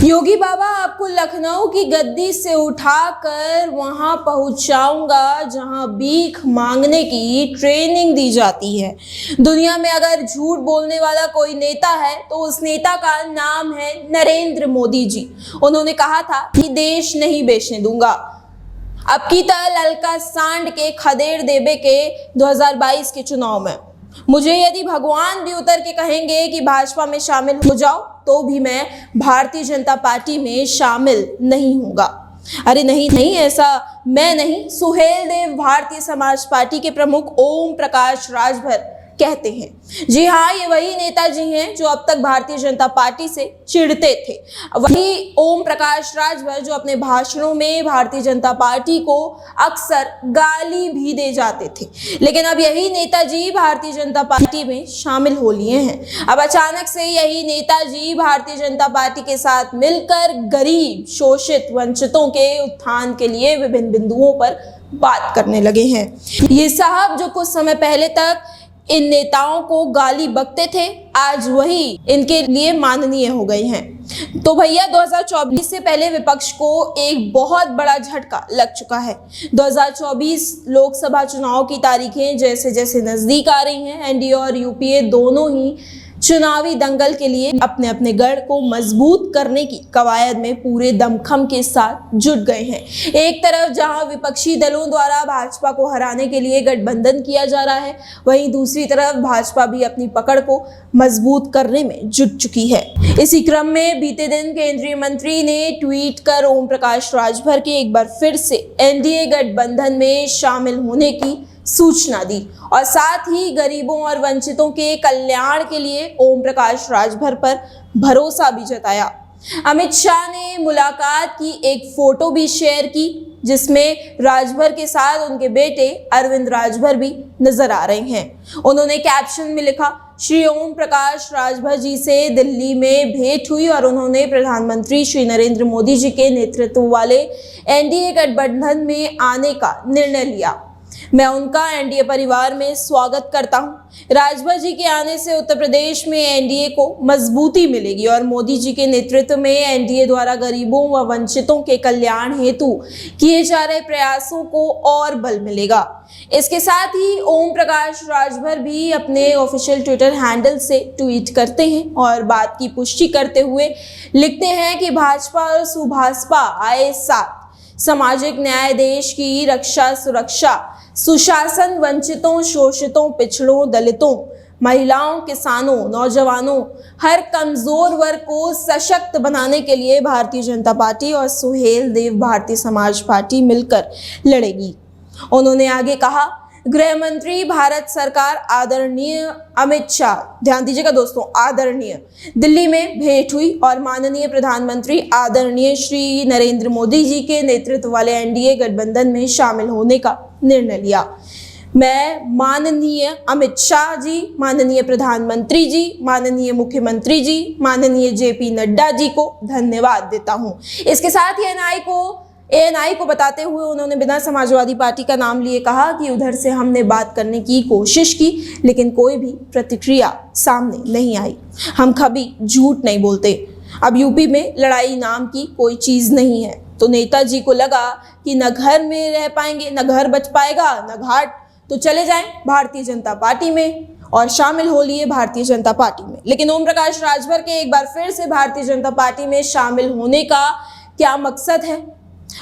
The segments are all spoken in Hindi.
योगी बाबा आपको लखनऊ की गद्दी से उठाकर वहां पहुंचाऊंगा जहां भीख मांगने की ट्रेनिंग दी जाती है। दुनिया में अगर झूठ बोलने वाला कोई नेता है तो उस नेता का नाम है नरेंद्र मोदी जी। उन्होंने कहा था कि देश नहीं बेचने दूंगा। अब की तरह ललका सांड के खदेड़ देबे के 2022 के चुनाव में मुझे यदि भगवान भी उतर के कहेंगे कि भाजपा में शामिल हो जाओ तो भी मैं भारतीय जनता पार्टी में शामिल नहीं होगा। अरे नहीं, ऐसा मैं नहीं, सुहेल देव भारतीय समाज पार्टी के प्रमुख ओम प्रकाश राजभर कहते हैं। जी हाँ, ये वही नेताजी हैं जो अब तक भारतीय जनता पार्टी से चिढ़ते थे। वही ओम प्रकाश राजभर जो अपने भाषणों में भारतीय जनता पार्टी को अक्सर गाली भी दे जाते थे। लेकिन अब यही नेताजी भारतीय जनता पार्टी में शामिल हो लिए हैं। अब अचानक से यही नेताजी भारतीय जनता पार्टी के साथ मिलकर गरीब, शोषित, वंचितों के उत्थान के लिए विभिन्न बिंदुओं पर बात करने लगे हैं। ये साहब जो कुछ समय पहले तक इन नेताओं को गाली बकते थे, आज वही इनके लिए माननीय हो गए हैं। तो भैया 2024 से पहले विपक्ष को एक बहुत बड़ा झटका लग चुका है। 2024 लोकसभा चुनाव की तारीखें जैसे जैसे नजदीक आ रही हैं, एनडीए और यूपीए दोनों ही चुनावी दंगल के लिए अपने अपने गढ़ को मजबूत करने की कवायद में पूरे दमखम के साथ जुट गए हैं। एक तरफ जहां विपक्षी दलों द्वारा भाजपा को हराने के लिए गठबंधन किया जा रहा है, वहीं दूसरी तरफ भाजपा भी अपनी पकड़ को मजबूत करने में जुट चुकी है। इसी क्रम में बीते दिन केंद्रीय मंत्री ने ट्वीट कर ओम प्रकाश राजभर के एक बार फिर से एनडीए गठबंधन में शामिल होने की सूचना दी और साथ ही गरीबों और वंचितों के कल्याण के लिए ओम प्रकाश राजभर पर भरोसा भी जताया। अमित शाह ने मुलाकात की एक फोटो भी शेयर की जिसमें राजभर के साथ उनके बेटे अरविंद राजभर भी नजर आ रहे हैं। उन्होंने कैप्शन में लिखा, श्री ओम प्रकाश राजभर जी से दिल्ली में भेंट हुई और उन्होंने प्रधानमंत्री श्री नरेंद्र मोदी जी के नेतृत्व वाले एनडीए गठबंधन में आने का निर्णय लिया। मैं उनका एनडीए परिवार में स्वागत करता हूं। राजभर जी के आने से उत्तर प्रदेश में एनडीए को मजबूती मिलेगी और मोदी जी के नेतृत्व में एनडीए द्वारा गरीबों व वंचितों के कल्याण हेतु किए जा रहे प्रयासों को और बल मिलेगा। इसके साथ ही ओम प्रकाश राजभर भी अपने ऑफिशियल ट्विटर हैंडल से ट्वीट करते हैं और बात की पुष्टि करते हुए लिखते हैं कि भाजपा और सुभाषपा आए साथ सामाजिक न्याय, देश की रक्षा, सुरक्षा, सुशासन, वंचितों, शोषितों, पिछड़ों, दलितों, महिलाओं, किसानों, नौजवानों, हर कमजोर वर्ग को सशक्त बनाने के लिए भारतीय जनता पार्टी और सुहेल देव भारतीय समाज पार्टी मिलकर लड़ेगी। उन्होंने आगे कहा, गृह मंत्री भारत सरकार आदरणीय अमित शाह, ध्यान दीजिएगा दोस्तों, आदरणीय, दिल्ली में भेंट हुई और माननीय प्रधानमंत्री आदरणीय श्री नरेंद्र मोदी जी के नेतृत्व वाले एनडीए गठबंधन में शामिल होने का निर्णय लिया। मैं माननीय अमित शाह जी, माननीय प्रधानमंत्री जी, माननीय मुख्यमंत्री जी, माननीय जेपी नड्डा जी को धन्यवाद देता हूं। इसके साथ ही एएनआई को बताते हुए उन्होंने बिना समाजवादी पार्टी का नाम लिए कहा कि उधर से हमने बात करने की कोशिश की लेकिन कोई भी प्रतिक्रिया सामने नहीं आई। हम कभी झूठ नहीं बोलते। अब यूपी में लड़ाई नाम की कोई चीज नहीं है। तो नेताजी को लगा कि न घर में रह पाएंगे, न घर बच पाएगा, न घाट, तो चले जाएं भारतीय जनता पार्टी में और शामिल हो लिए भारतीय जनता पार्टी में। लेकिन ओम प्रकाश राजभर के एक बार फिर से भारतीय जनता पार्टी में शामिल होने का क्या मकसद है?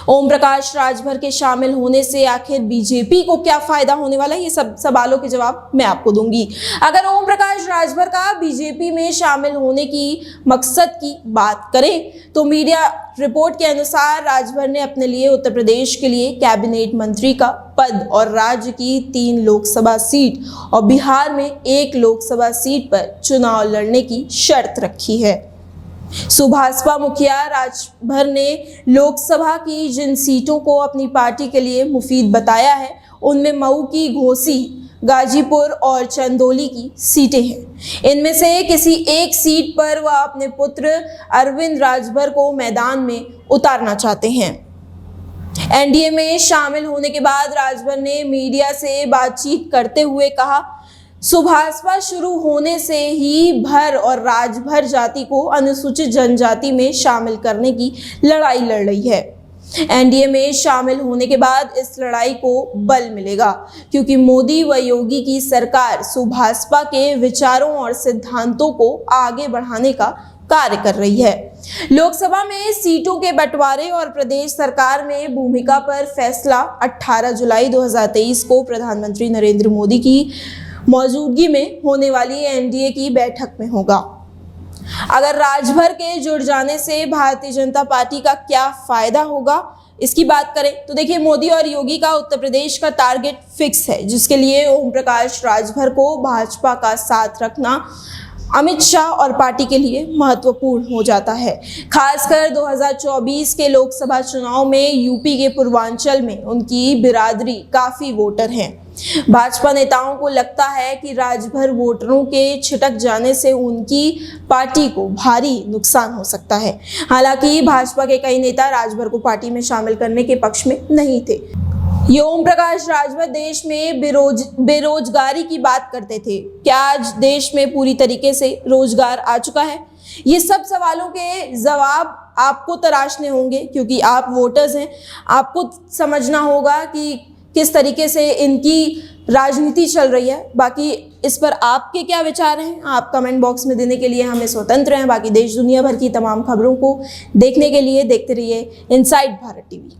ओम प्रकाश राजभर के शामिल होने से आखिर बीजेपी को क्या फायदा होने वाला है? ये सब सवालों के जवाब मैं आपको दूंगी। अगर ओम प्रकाश राजभर का बीजेपी में शामिल होने की मकसद की बात करें तो मीडिया रिपोर्ट के अनुसार राजभर ने अपने लिए उत्तर प्रदेश के लिए कैबिनेट मंत्री का पद और राज्य की 3 लोकसभा सीट और बिहार में 1 लोकसभा सीट पर चुनाव लड़ने की शर्त रखी है। सुभाषपा मुखिया राजभर ने लोकसभा की जिन सीटों को अपनी पार्टी के लिए मुफीद बताया है उनमें मऊ की घोसी, गाजीपुर और चंदौली की सीटें हैं। इनमें से किसी एक सीट पर वह अपने पुत्र अरविंद राजभर को मैदान में उतारना चाहते हैं। एनडीए में शामिल होने के बाद राजभर ने मीडिया से बातचीत करते हुए कहा, सुभाषपा शुरू होने से ही भर और राजभर जाति को अनुसूचित जनजाति में शामिल करने की लड़ाई लड़ रही है। एनडीए में शामिल होने के बाद इस लड़ाई को बल मिलेगा, क्योंकि मोदी व योगी की सरकार सुभाषपा के विचारों और सिद्धांतों को आगे बढ़ाने का कार्य कर रही है। लोकसभा में सीटों के बंटवारे और प्रदेश सरकार में भूमिका पर फैसला 18 जुलाई 2023 को प्रधानमंत्री नरेंद्र मोदी की मौजूदगी में होने वाली एनडीए की बैठक में होगा। अगर राजभर के जुड़ जाने से भारतीय जनता पार्टी का क्या फायदा होगा, इसकी बात करें तो देखिए, मोदी और योगी का उत्तर प्रदेश का टारगेट फिक्स है, जिसके लिए ओम प्रकाश राजभर को भाजपा का साथ रखना अमित शाह और पार्टी के लिए महत्वपूर्ण हो जाता है। खासकर 2024 के लोकसभा चुनाव में यूपी के पूर्वांचल में उनकी बिरादरी काफी वोटर हैं। भाजपा नेताओं को लगता है कि राजभर वोटरों के छिटक जाने से उनकी पार्टी को भारी नुकसान हो सकता है। हालांकि भाजपा के कई नेता राजभर को पार्टी में शामिल करने के पक्ष में नहीं थे। ये ओम प्रकाश राजभर देश में बेरोजगारी की बात करते थे। क्या आज देश में पूरी तरीके से रोजगार आ चुका है? ये सब सवालों के जवाब आपको तराशने होंगे, क्योंकि आप वोटर्स हैं। आपको समझना होगा कि किस तरीके से इनकी राजनीति चल रही है। बाकी इस पर आपके क्या विचार हैं, आप कमेंट बॉक्स में देने के लिए हमें स्वतंत्र हैं। बाकी देश दुनिया भर की तमाम खबरों को देखने के लिए देखते रहिए इनसाइड भारत टीवी।